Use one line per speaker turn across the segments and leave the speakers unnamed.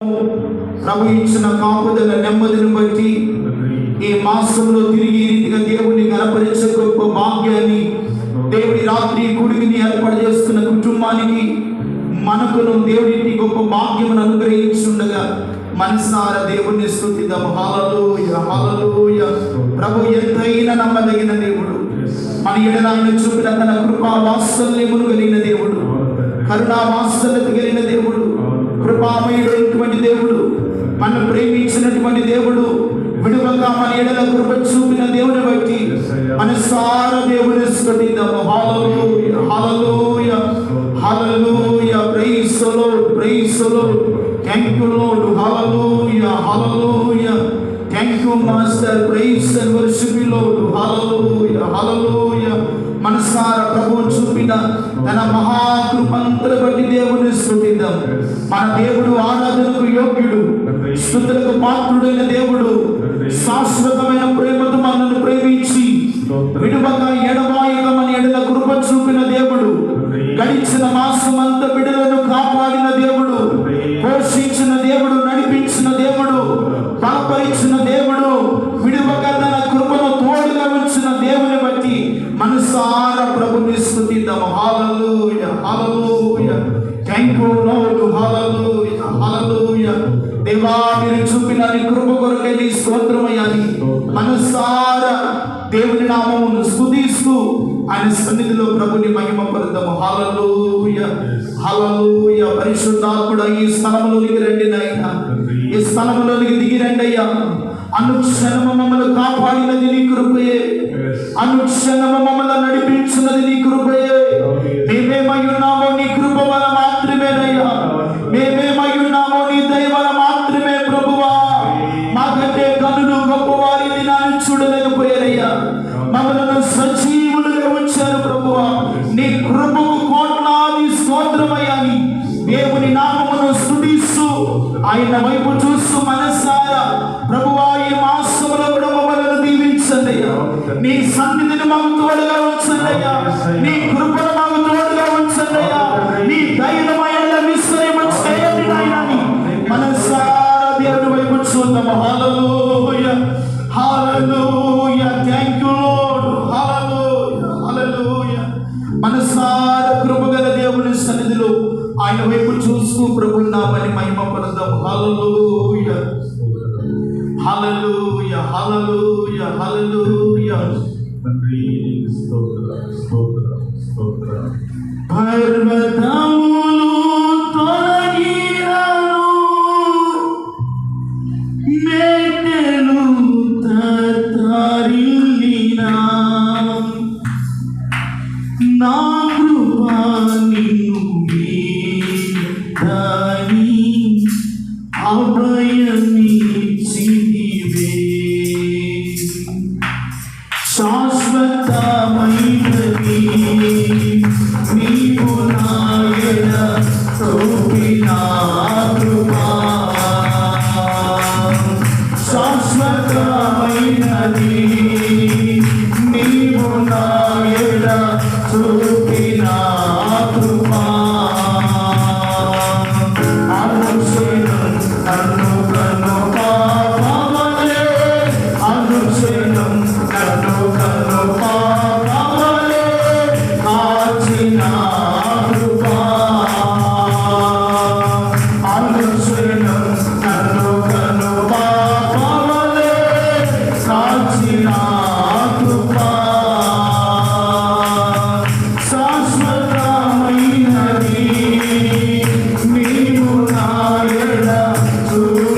ప్రభు ఇచ్చిన కాపుదల నెమ్మదిని బట్టి ఈ మాసంలో తిరిగి రీతిగా దేవుని గణపరిచే గొప్ప భాగ్యాన్ని దేవుడి రాత్రి గుడిని ఏర్పాటు చేసుకున్న కుటుంబానికి మనకును దేవుడికి గొప్ప భాగ్యమును అనుగ్రహించుండగా మనసారా దేవుణ్ణి స్తుతిద్దాం. హల్లెలూయా హల్లెలూయా. ప్రభు ఎంతైనా నమ్మదగిన దేవుడు, మన ఎడల ఆయన చూపిన తన కృపా వాత్సల్యమును కలిగిన దేవుడు, కరుణా వాత్సల్యత కలిగిన దేవుడు, కృపామయుడైనటువంటి దేవుడు, మన ప్రేమించినటువంటి దేవుడు, విడువగా మన ఎడల కృప చూపిన దేవుని బట్టి మనసారా దేవుని స్తుతిద్దాం. హల్లెలూయా హల్లెలూయా హల్లెలూయా. Praise the lord, praise the lord. Thank you lord. హల్లెలూయా హల్లెలూయా. Thank you master. Praise and worship you lord. హల్లెలూయా హల్లెలూయా. మనసారా ప్రభువు చూపిన తన మహాకృపంతర బట్టి దేవుని స్తుతిద్దాం. మన దేవుడు ఆరాధనకు యోగ్యుడు, స్తుతులకు పాత్రుడైన దేవుడు, శాశ్వతమైన ప్రేమతో మనల్ని ప్రేమించి విడువగా ఎడబాయిగా మన ఎడల కృప చూపిన దేవుడు, గడిచిన మాసం అంతా బిడ్డలను కాపాడిన దేవుడు, పోషించిన దేవుడు, నడిపించిన దేవుడు, బలపరిచిన దేవుడు, విడువగా తన కృపను తోడుగా ఉంచిన దేవుని బట్టి మనసారా ప్రభుని స్తుతిద్దాం. హల్లెలూయా హల్లెలూయా. Thank you lord. హల్లెలూయా హల్లెలూయా. దేవా మీరు చూపిన నీ కృప కొరకే నీ స్తోత్రమయ్యా అని మనసారా దేవుని నామమును స్తుతిస్తూ ఆయన సన్నిధిలో ప్రభుని మహిమ పరుద్దాము. హల్లెలూయా హల్లెలూయా. పరిశుద్ధాత్ముడా ఈ స్థలములోనికి రండి నాయనా, ఈ స్థలములోనికి దిగి రండి అయ్యా. అనుక్షణము మమ్మల్ని కాపాడినది నీ కృపయే, అనుక్షణము మమ్మల్ని నడిపించినది నీ కృపయే. మేమేమై ఉన్నామో నీ కృప వల్ల మాత్రమేనయ్యా, మేమేమై ఉన్నామో నీ దయ వల్ల మాత్రమే ప్రభువా. మాకంటే కనులు గొప్పవారి దినాన్ని చూడలేకపోయారయ్యా, మమ్మల్ని సజీవులుగా ఉంచారు ప్రభువా. నీ కృపకు కోట్లాది స్తోత్రమయ్యాని దేవుని నామమును స్తుతిస్తూ ఆయన వైపు చూస్తూ మనసారా ప్రభువా ఈ మాసములో కూడా మమ్మల్ని దీవించండి అయ్యా. నీ సన్నిధిని మాకు తోడుగా ఉంచండి అయ్యా, నీ కృపను మాకు తోడుగా ఉంచండి అయ్యా, నీ ధైర్యమైన విశ్రమ చేయండి నాయనని మనసారా దేవుని వైపు చూద్దాము. హల్లెలూయా హల్లెలూయా. Thank you lord. హల్లెలూయా హల్లెలూయా. మనసారా కృపగల దేవుని సన్నిధిలో ఆయన వైపు చూస్తూ ప్రభు నామని మహిమ పరదాం. హల్లెలూయా హల్లెలూయా హల్లెలూయా హల్లెలూయా. తండ్రి స్తోత్రం స్తోత్రం స్తోత్రం. పర్వతములు తొలగినను, మెట్టెలు తత్తరిల్లినా, నా కృప నిన్ను వీడని అభయమిచ్చితివే. శాశ్వతమైనది నీవు నా ఎడ చూపిన కృపా, శాశ్వతమైనది నీవు నా ఎడ చూపిన కృపా. అనుక్షణం నన్ను కను పాపవలే, అనుక్షణం నన్ను కను పాపవలే కాచిన కృపా, అనుక్షణం నన్ను కను పాపవలే కాచిన కృపా. శాశ్వతమైనది నీవు నా ఎడ చూపిన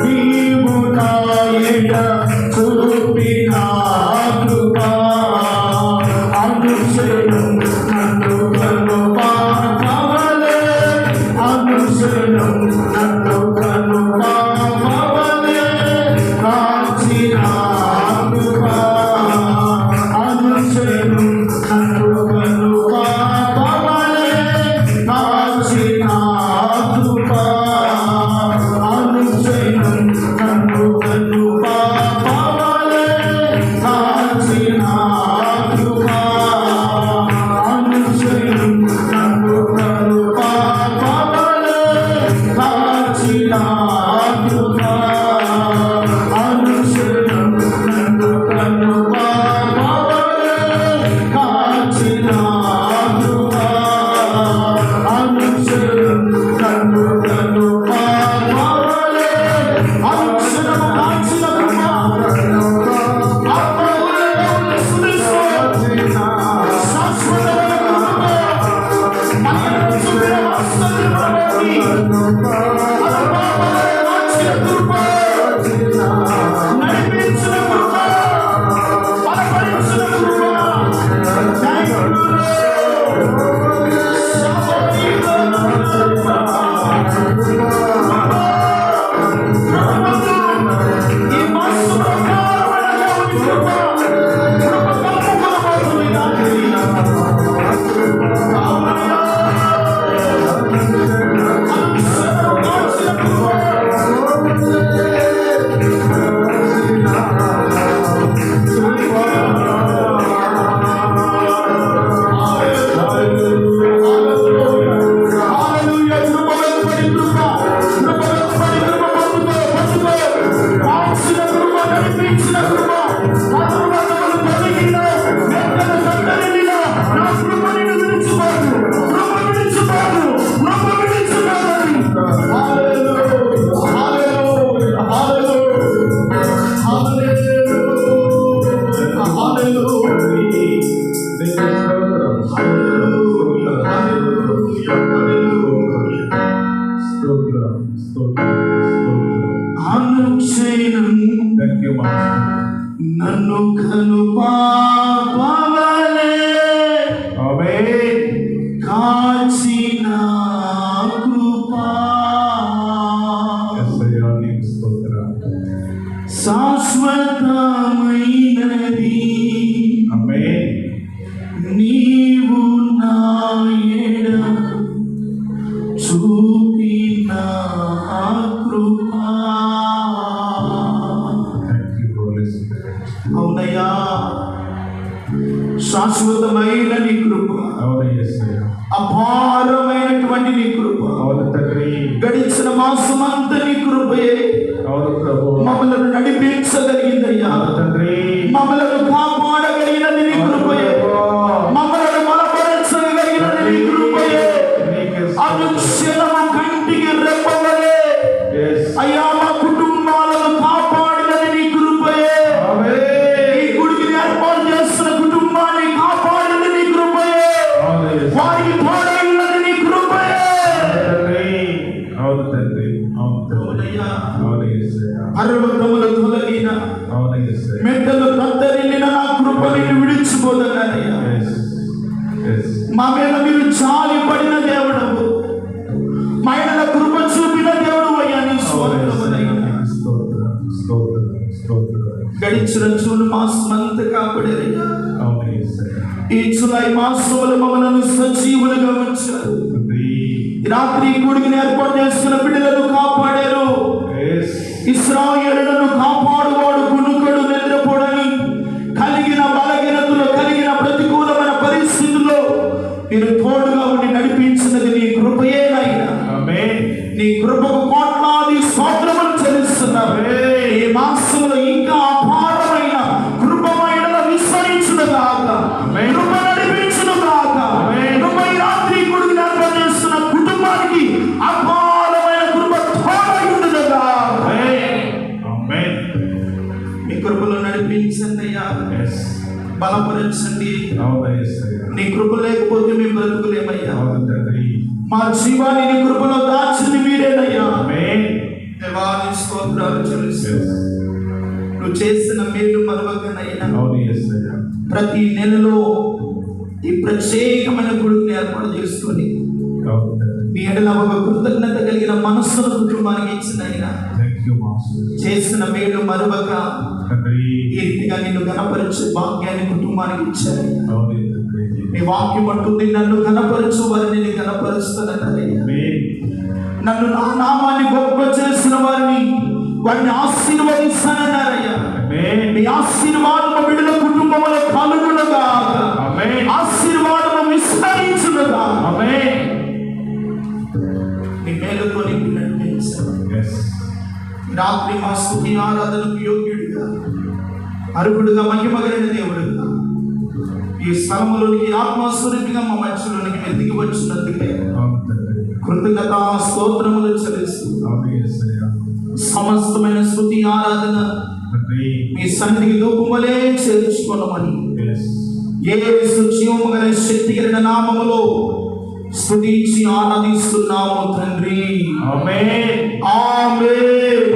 నీవు నా ఎడ చూపిన కృప అనుక్షణం నన్ను కనుపాపవలే, అనుక్షణం నన్ను కనుపాపవలే, కాచిన కృప అనుక్షణం నన్ను కనుపాపవలే, కాచిన కృప అనుక్షణం నన్ను కనుపాపవలే, కాచిన కృప అనుక్షణం నన్ను కనుపాపవలే, కాచిన కృప అనుక్షణం నన్ను కనుపాపవలే, కాచిన కృప అనుక్షణం నన్ను కనుపాపవలే, అనుక్షణం కాచిన కృప ఆత్మవలే సునిశ్చయ శాశ్వతమైన కృప మనకు చూపిన వాస్తవికమైనది అనుపాపవలే, కాచిన కృప నడిపించిన కృప బలపరిచిన కృప థాంక్ యూ ఈ మాసు ప్రకారమైన దేవుని కృప కలుపుకొనబోతుంది దాన్ని అనుక్షణం కాచిన కృప అనుక్షణం నన్ను కనుపాపవలే, కాచిన కృప శాశ్వతమైనది, నీవు నా ఎడ చూపిన కృప. అవునయ్యా, శాశ్వతమైన నీ కృప, అపారమైనటువంటి నీ కృప, గడిచిన మాసమంతా నీ కృపయే మమ్మలను నడిపించగలిగిందయ్యా, మమ్మలను కాపాడగలిగినది నీ కృపయే, మమ్మలను బలపరచగలిగినది నీ కృపయే. అనుక్షణము కంటికి రెప్పవలే అయ్యా మా కుటుంబాలను కాపాడినది నీ కృపయే, ఈ గుడికి ఏర్పాటు చేస్తున్న కుటుంబాన్ని కాపాడినది నీ కృపయే, వారికి తోడైనది నీ కృపయే. పర్వతములు తొలగిన మెట్టలు తత్తరిల్లిన నా కృప నిన్ను విడిచిపోదనయ్యా. మా మీద మీరు జాలి పడిన దేవుడవు, మా మీద కృప చూపిన దేవుడు అయ్యా. నీ స్తోత్రములయ్యా. గడిచిన జూన్ మాసం అంతా కాపాడారయ్యా. ఈ జూలై మాసంలో మమ్మల్ని సజీవులుగా ఉంచారు. రాత్రి కూడికి ఏర్పాటు చేసుకున్న బిడ్డలను కాపాడారు. ఇశ్రాయేలులను కాపాడువాడు కునుకడు నిద్రపోడని కలిగిన బలహీనతలో, కలిగిన ప్రతికూలమైన పరిస్థితుల్లో మీరు తోడుగా ఉండి నడిపించినది నీ కృపయేనైనా. నీ కృపకు కోట్లాది స్తోత్రములు చెల్లిస్తున్నాము. ఈ మాసంలో ఇంకా అపారమైన కృపమైన విస్తరించునుగాక, కృప నడిపించునుగాక. కృప ఈ రాత్రి కూడికి ఏర్పాటు చేస్తున్న కుటుంబానికి అపారమైన కృప తోడైండునుగాక. మీ కృపలో నడిపించండి అయ్యా, బలపరచండి. నీ కృప లేకపోతే మేము బ్రతుకులేమయ్యా. మా జీవాన్ని నీ కృపలో దాచింది మీరేనయ్యా. దేవా నీ స్తోత్రం. చెల్లిస్తున్నాను. నువ్వు చేసిన మేలు మరొకనైనా
అవును యేసయ్యా.
ప్రతి నెలలో ఈ ప్రత్యేకమైన గుడిని ఏర్పాటు చేసుకొని
అవును తండ్రి.
మీ ఎడల ఒక కృతజ్ఞత కలిగిన మనస్సును కుటుంబానికి ఇచ్చిన ఆయన
థాంక్ యూ మాస్టర్.
చేసిన మేలు మరొక
తండ్రి.
ఈ రీతిగా నిన్ను గణపరచు భాగ్యాన్ని కుటుంబానికి ఇచ్చారు.
అవును తండ్రి.
నీ వాక్యం అంటుంది, నన్ను గణపరచు వారిని నేను గణపరుస్తానన్నారయ్యా.
ఆమేన్.
నన్ను నా నామాన్ని గొప్ప చేసిన వారిని ఆశీర్వదిస్తానన్నారయ్యా.
ఆమేన్.
మీ ఆశీర్వాదము బిడ్డల కుటుంబంలో కలుగునుగా,
ఆమేన్.
ఆశీర్వాదము విస్తరించునుగా.
ఆమేన్.
నీ మేలుతో నింపి నడిపించావు.
yes.
ఈ రాత్రి మా స్తుతి ఆరాధనకు యోగ్యుడిగా, అర్హుడుగా, మహిమగలిగిన దేవుడుగా ఈ స్థలములోనికి ఆత్మస్వరూపిగా మా మధ్యలోనికి వెతికి వచ్చినందుకే
అవును తండ్రి.
కృతజ్ఞత స్తోత్రములు చెల్లిస్తూ
అవును యేసయ్యా.
సమస్తమైన స్తుతి ఆరాధన
తండ్రి.
మీ సన్నిధికి ధూపములే చేర్చుకొనమని
yes.
యేసు జీవము గల శక్తి కలిగిన నామములో స్తుతించి ఆరాధిస్తున్నాము తండ్రి.
ఆమేన్.
ఆమేన్.